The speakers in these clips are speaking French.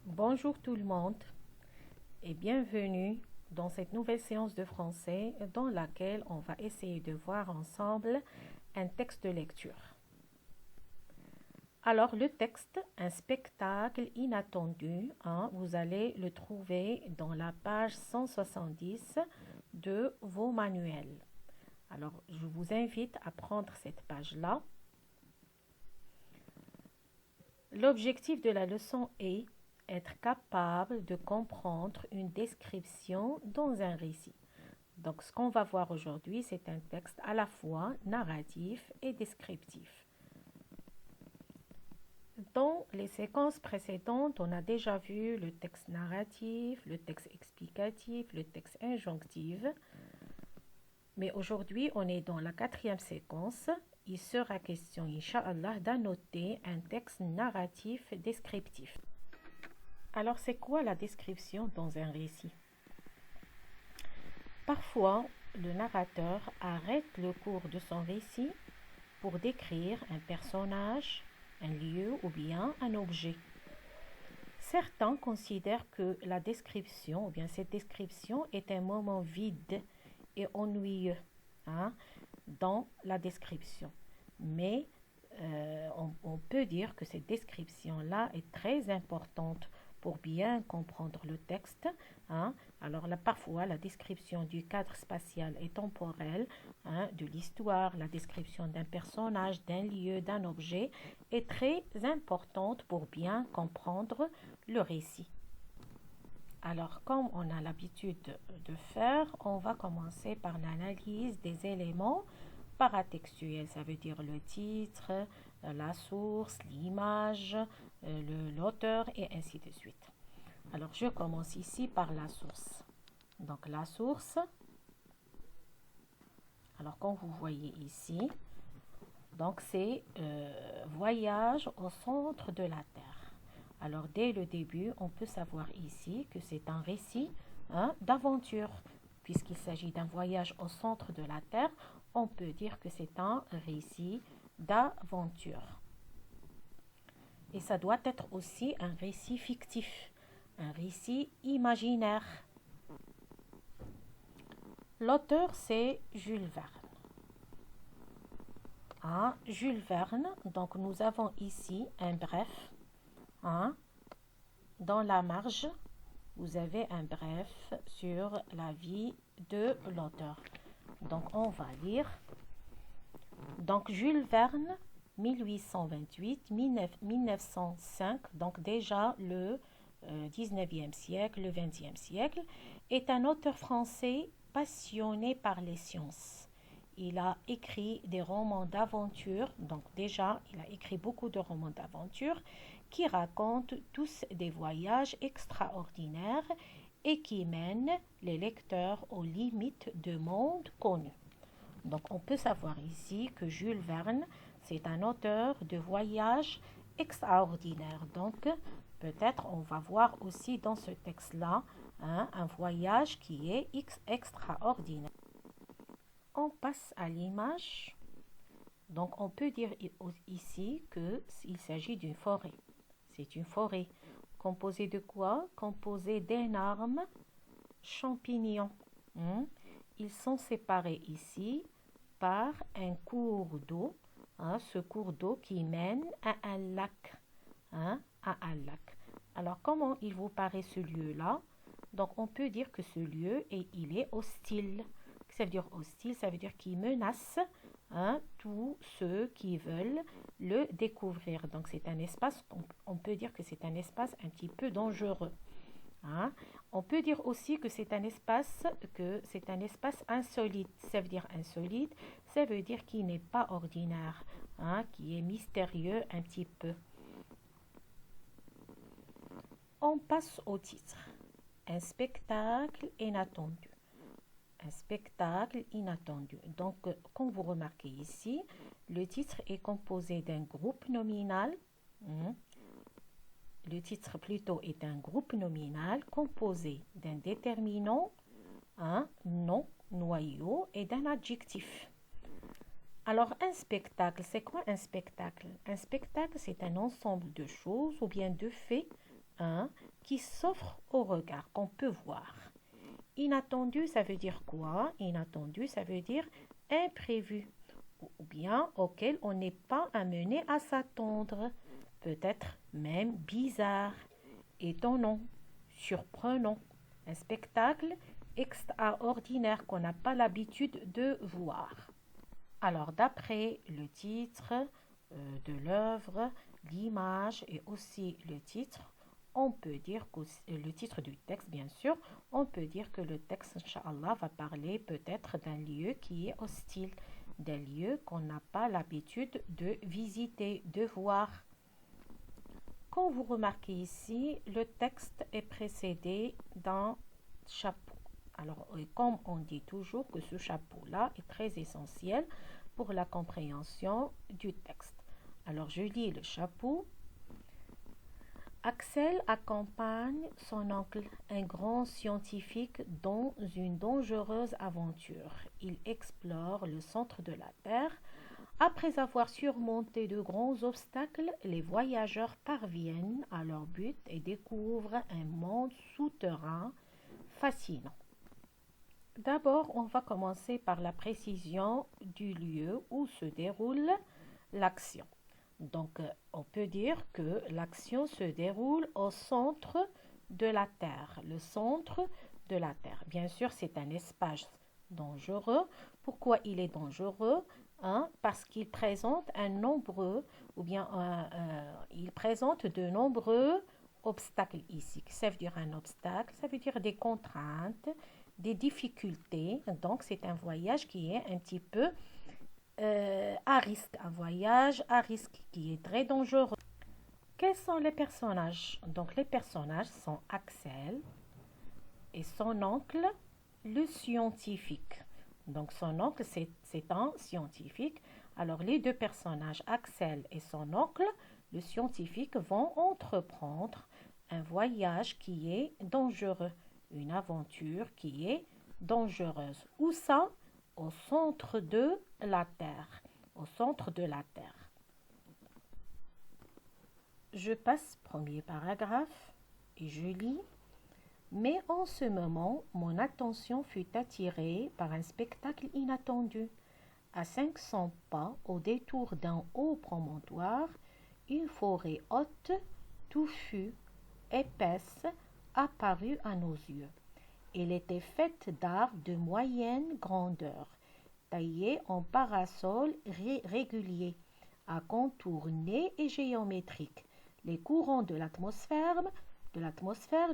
Bonjour tout le monde et bienvenue dans cette nouvelle séance de français dans laquelle on va essayer de voir ensemble un texte de lecture. Alors le texte, un spectacle inattendu, vous allez le trouver dans la page 170 de vos manuels. Alors je vous invite à prendre cette page-là. L'objectif de la leçon est être capable de comprendre une description dans un récit. Donc, ce qu'on va voir aujourd'hui, c'est un texte à la fois narratif et descriptif. Dans les séquences précédentes, on a déjà vu le texte narratif, le texte explicatif, le texte injonctif. Mais aujourd'hui, on est dans la 4e séquence. Il sera question, Inch'Allah, d'annoter un texte narratif descriptif. Alors, c'est quoi la description dans un récit? Parfois, le narrateur arrête le cours de son récit pour décrire un personnage, un lieu ou bien un objet. Certains considèrent que la description, ou bien cette description, est un moment vide et ennuyeux dans la description. Mais on peut dire que cette description-là est très importante pour bien comprendre le texte. Alors là, parfois, la description du cadre spatial et temporel, de l'histoire, la description d'un personnage, d'un lieu, d'un objet, est très importante pour bien comprendre le récit. Alors, comme on a l'habitude de faire, on va commencer par l'analyse des éléments paratextuels. Ça veut dire le titre, la source, l'image, l'auteur et ainsi de suite. Alors, je commence ici par la source. Donc, la source, alors comme vous voyez ici, donc c'est voyage au centre de la Terre. Alors, dès le début, on peut savoir ici que c'est un récit d'aventure. Puisqu'il s'agit d'un voyage au centre de la Terre, on peut dire que c'est un récit d'aventure. Et ça doit être aussi un récit fictif, un récit imaginaire. L'auteur, c'est Jules Verne. Jules Verne, donc nous avons ici un bref. Dans la marge, vous avez un bref sur la vie de l'auteur. Donc, on va lire. Donc, Jules Verne, 1828-1905, donc déjà le 19e siècle, le 20e siècle, est un auteur français passionné par les sciences. Il a écrit des romans d'aventure, donc déjà, il a écrit beaucoup de romans d'aventure qui racontent tous des voyages extraordinaires et qui mènent les lecteurs aux limites de mondes connus. Donc, on peut savoir ici que Jules Verne, c'est un auteur de voyages extraordinaires. Donc, peut-être on va voir aussi dans ce texte-là un voyage qui est extraordinaire. On passe à l'image. Donc, on peut dire ici qu'il s'agit d'une forêt. C'est une forêt. Composée de quoi? Composée d'énormes champignons. Ils sont séparés ici par un cours d'eau. Ce cours d'eau qui mène à un lac. Alors, comment il vous paraît ce lieu-là? Donc, on peut dire que ce lieu, il est hostile. Ça veut dire hostile, ça veut dire qu'il menace tous ceux qui veulent le découvrir. Donc, c'est un espace, on peut dire que c'est un espace un petit peu dangereux. On peut dire aussi que c'est un espace insolite. Ça veut dire insolite, ça veut dire qu'il n'est pas ordinaire, qui est mystérieux un petit peu. On passe au titre. Un spectacle inattendu. Un spectacle inattendu. Donc, comme vous remarquez ici, le titre est composé d'un groupe nominal. Le titre plutôt est un groupe nominal composé d'un déterminant, un nom, noyau et d'un adjectif. Alors, un spectacle, c'est quoi un spectacle? Un spectacle, c'est un ensemble de choses ou bien de faits qui s'offre au regard, qu'on peut voir. Inattendu, ça veut dire quoi? Inattendu, ça veut dire imprévu, ou bien auquel on n'est pas amené à s'attendre, peut-être même bizarre, étonnant, surprenant, un spectacle extraordinaire qu'on n'a pas l'habitude de voir. Alors, d'après le titre de l'œuvre, l'image et aussi le titre, on peut dire que le titre du texte, bien sûr, on peut dire que le texte, Inch'Allah, va parler peut-être d'un lieu qui est hostile, d'un lieu qu'on n'a pas l'habitude de visiter, de voir. Quand vous remarquez ici, le texte est précédé d'un chapeau. Alors, comme on dit toujours que ce chapeau-là est très essentiel pour la compréhension du texte. Alors, je lis le chapeau. Axel accompagne son oncle, un grand scientifique, dans une dangereuse aventure. Il explore le centre de la Terre. Après avoir surmonté de grands obstacles, les voyageurs parviennent à leur but et découvrent un monde souterrain fascinant. D'abord, on va commencer par la précision du lieu où se déroule l'action. Donc, on peut dire que l'action se déroule au centre de la Terre. Le centre de la Terre. Bien sûr, c'est un espace dangereux. Pourquoi il est dangereux? Parce qu'il présente il présente de nombreux obstacles ici. Ça veut dire un obstacle, ça veut dire des contraintes, des difficultés. Donc, c'est un voyage qui est un petit peu à risque, un voyage à risque qui est très dangereux. Quels sont les personnages? Donc, les personnages sont Axel et son oncle, le scientifique. Donc, son oncle, c'est un scientifique. Alors, les deux personnages, Axel et son oncle, le scientifique, vont entreprendre un voyage qui est dangereux, une aventure qui est dangereuse. Où ça? Au centre de la Terre. Au centre de la Terre. Je passe premier paragraphe et je lis. Mais en ce moment, mon attention fut attirée par un spectacle inattendu. À 500 pas, au détour d'un haut promontoire, une forêt haute, touffue, épaisse, apparut à nos yeux. Elle était faite d'arbres de moyenne grandeur, taillés en parasols réguliers, à contours nets et géométriques. Les courants de l'atmosphère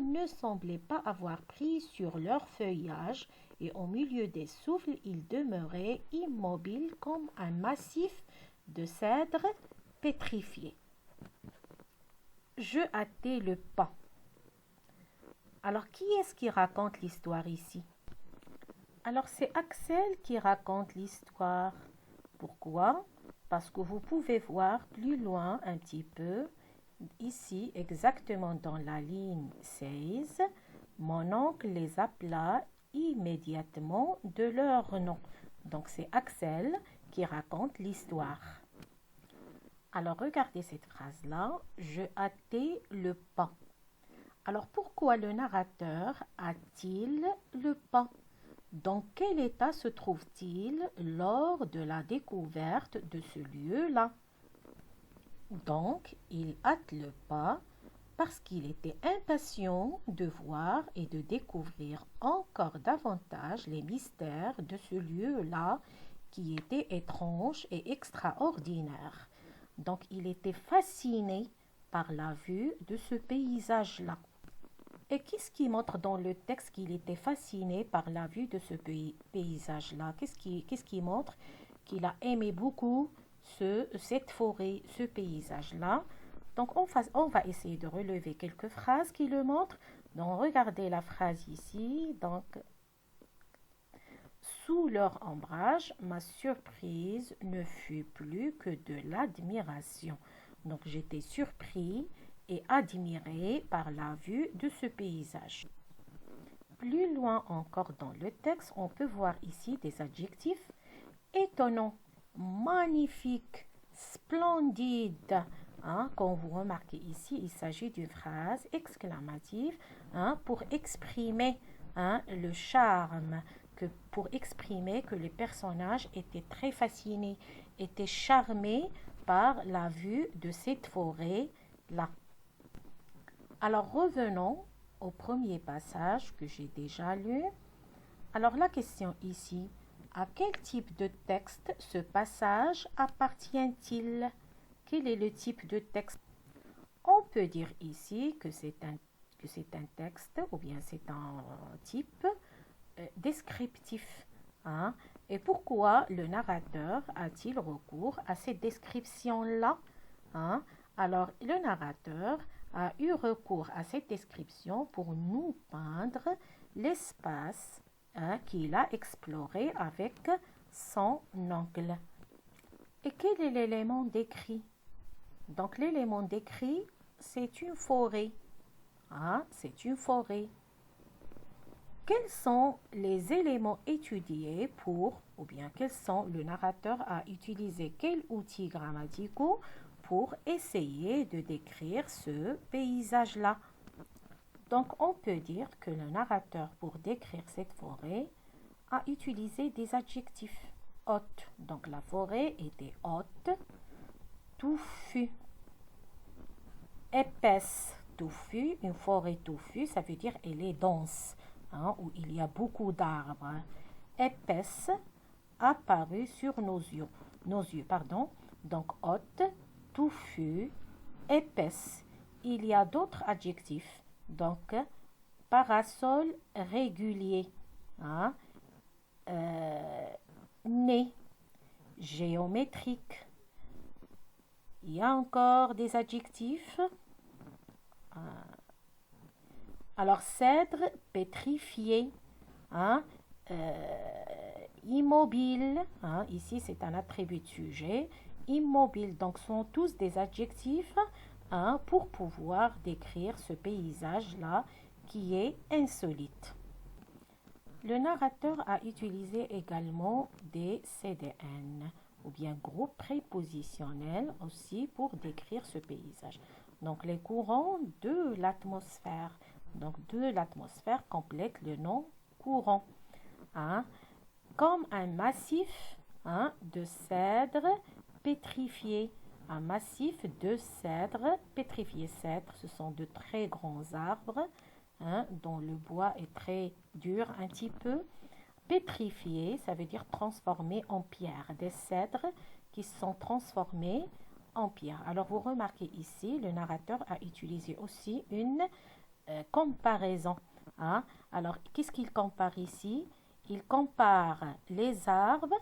ne semblaient pas avoir pris sur leur feuillage et au milieu des souffles, ils demeuraient immobiles comme un massif de cèdre pétrifié. Je hâtai le pas. Alors, qui est-ce qui raconte l'histoire ici? Alors, c'est Axel qui raconte l'histoire. Pourquoi? Parce que vous pouvez voir plus loin un petit peu, ici, exactement dans la ligne 16, mon oncle les appela immédiatement de leur nom. Donc, c'est Axel qui raconte l'histoire. Alors, regardez cette phrase-là. Je hâtai le pas. Alors, pourquoi le narrateur hâte-t-il le pas? Dans quel état se trouve-t-il lors de la découverte de ce lieu-là? Donc, il hâte le pas parce qu'il était impatient de voir et de découvrir encore davantage les mystères de ce lieu-là qui était étrange et extraordinaire. Donc, il était fasciné par la vue de ce paysage-là. Et qu'est-ce qui montre dans le texte qu'il était fasciné par la vue de ce paysage-là? Qu'est-ce qui montre qu'il a aimé beaucoup cette forêt, ce paysage-là? Donc, on va essayer de relever quelques phrases qui le montrent. Donc, regardez la phrase ici. Donc, sous leur ombrage, ma surprise ne fut plus que de l'admiration. Donc, j'étais surpris et admiré par la vue de ce paysage. Plus loin encore dans le texte, on peut voir ici des adjectifs étonnants, magnifiques, splendides, Comme vous remarquez ici, il s'agit d'une phrase exclamative pour exprimer le charme, pour exprimer que les personnages étaient très fascinés, étaient charmés par la vue de cette forêt-là. Alors revenons au premier passage que j'ai déjà lu. Alors la question ici, à quel type de texte ce passage appartient-il? Quel est le type de texte? On peut dire ici que c'est un texte ou bien c'est un type descriptif. Et pourquoi le narrateur a-t-il recours à cette description-là? Alors, le narrateur a eu recours à cette description pour nous peindre l'espace qu'il a exploré avec son ongle. Et quel est l'élément décrit? Donc, l'élément décrit, c'est une forêt. C'est une forêt. Quels sont les éléments étudiés ou bien le narrateur a utilisé quels outils grammaticaux pour essayer de décrire ce paysage-là? Donc, on peut dire que le narrateur, pour décrire cette forêt, a utilisé des adjectifs hautes. Donc, la forêt était haute, touffue, épaisse, touffue. Une forêt touffue, ça veut dire elle est dense, où il y a beaucoup d'arbres. Épaisse, apparue sur nos yeux. Donc, haute, touffue, épaisse. Il y a d'autres adjectifs. Donc, parasol régulier, né, géométrique. Il y a encore des adjectifs. Alors, cèdre pétrifié, immobile, ici c'est un attribut de sujet, immobile, donc sont tous des adjectifs pour pouvoir décrire ce paysage-là qui est insolite. Le narrateur a utilisé également des CDN ou bien groupes prépositionnels aussi pour décrire ce paysage. Donc les courants de l'atmosphère. Donc de l'atmosphère complète le nom courant. Comme un massif de cèdre pétrifié. Un massif de cèdre pétrifié. Cèdre, ce sont de très grands arbres dont le bois est très dur un petit peu. Pétrifié, ça veut dire transformé en pierre. Des cèdres qui sont transformés en pierre. Alors vous remarquez ici, le narrateur a utilisé aussi une comparaison. Alors qu'est-ce qu'il compare ici? Il compare les arbres.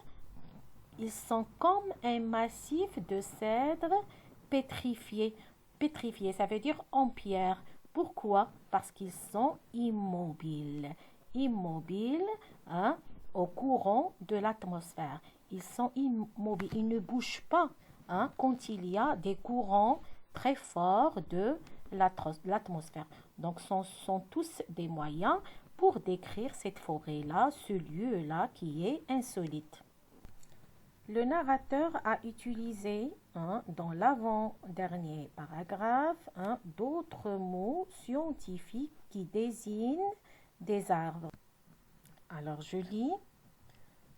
Ils sont comme un massif de cèdre pétrifié. Pétrifié, ça veut dire en pierre. Pourquoi? Parce qu'ils sont immobiles. Immobiles au courant de l'atmosphère. Ils sont immobiles, ils ne bougent pas quand il y a des courants très forts de l'atmosphère. Donc, ce sont tous des moyens pour décrire cette forêt-là, ce lieu-là qui est insolite. Le narrateur a utilisé dans l'avant-dernier paragraphe d'autres mots scientifiques qui désignent des arbres. Alors je lis.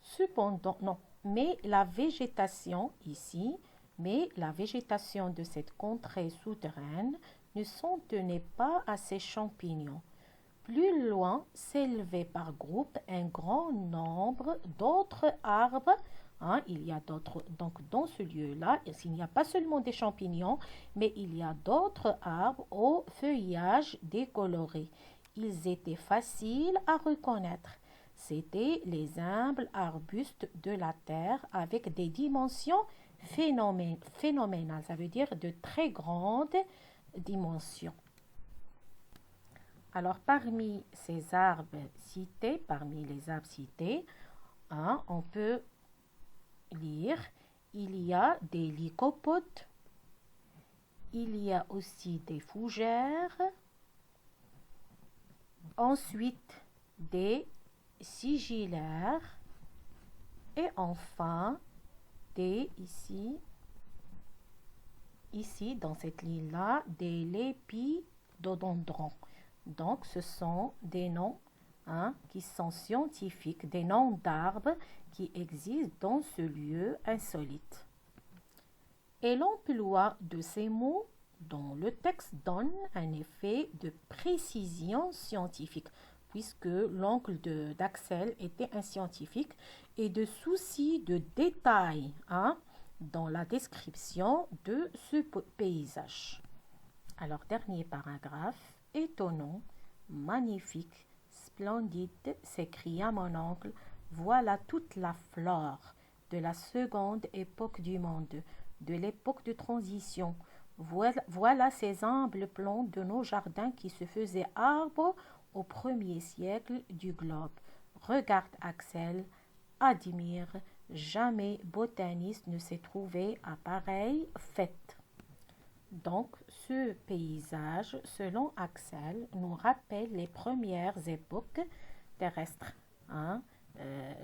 Cependant, non, mais la végétation ici, mais la végétation de cette contrée souterraine ne s'en tenait pas à ces champignons. Plus loin s'élevait par groupe un grand nombre d'autres arbres. Il y a d'autres, donc dans ce lieu-là, il n'y a pas seulement des champignons, mais il y a d'autres arbres au feuillage décoloré. Ils étaient faciles à reconnaître. C'étaient les humbles arbustes de la terre avec des dimensions phénoménales, ça veut dire de très grandes dimensions. Alors, parmi les arbres cités, on peut lire, il y a des lycopodes, il y a aussi des fougères, ensuite des sigillaires et enfin des ici, dans cette ligne-là, des lépidodendrons. Donc, ce sont des noms qui sont scientifiques, des noms d'arbres qui existent dans ce lieu insolite. Et l'emploi de ces mots dans le texte donne un effet de précision scientifique, puisque l'oncle d'Axel était un scientifique, et de souci de détail dans la description de ce paysage. Alors, dernier paragraphe, étonnant, magnifique, splendide, s'écria mon oncle, voilà toute la flore de la seconde époque du monde, de l'époque de transition. Voilà ces humbles plants de nos jardins qui se faisaient arbres au premier siècle du globe. Regarde Axel, admire, jamais botaniste ne s'est trouvé à pareille fête. Donc, ce paysage, selon Axel, nous rappelle les premières époques terrestres.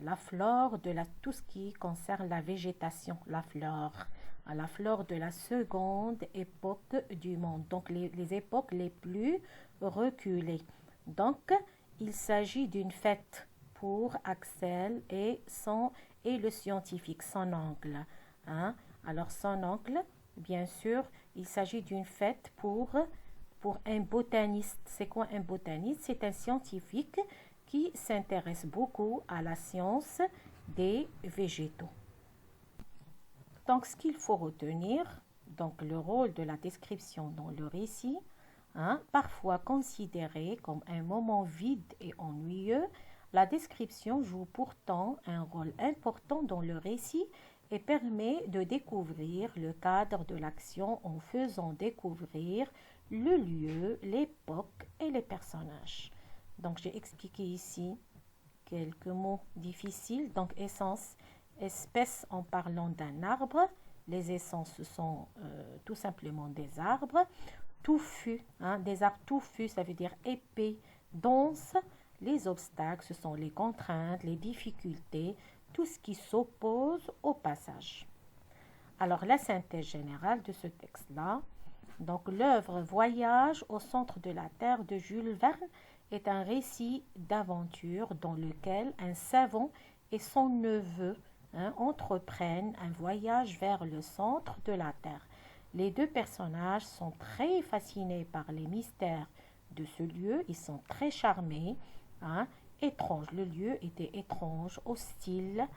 La flore de tout ce qui concerne la végétation, la flore de la seconde époque du monde, donc les époques les plus reculées. Donc, il s'agit d'une fête pour Axel et le scientifique, son oncle. Alors, son oncle, bien sûr, il s'agit d'une fête pour un botaniste. C'est quoi un botaniste? C'est un scientifique qui s'intéresse beaucoup à la science des végétaux. Donc, ce qu'il faut retenir, donc le rôle de la description dans le récit, parfois considéré comme un moment vide et ennuyeux, la description joue pourtant un rôle important dans le récit et permet de découvrir le cadre de l'action en faisant découvrir le lieu, l'époque et les personnages. Donc, j'ai expliqué ici quelques mots difficiles. Donc, essence, espèce en parlant d'un arbre. Les essences, ce sont tout simplement des arbres. Touffu, des arbres touffus, ça veut dire épais, denses. Les obstacles, ce sont les contraintes, les difficultés, tout ce qui s'oppose au passage. Alors, la synthèse générale de ce texte-là, donc l'œuvre Voyage au centre de la Terre de Jules Verne est un récit d'aventure dans lequel un savant et son neveu entreprennent un voyage vers le centre de la Terre. Les deux personnages sont très fascinés par les mystères de ce lieu, ils sont très charmés, étrange, le lieu était étrange, hostile.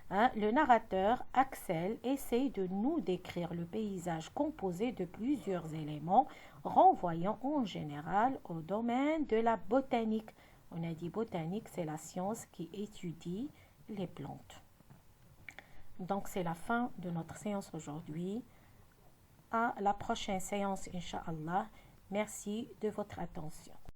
Le narrateur Axel essaie de nous décrire le paysage composé de plusieurs éléments renvoyant en général au domaine de la botanique. On a dit botanique, c'est la science qui étudie les plantes. Donc c'est la fin de notre séance aujourd'hui. À la prochaine séance, Inch'Allah. Merci de votre attention.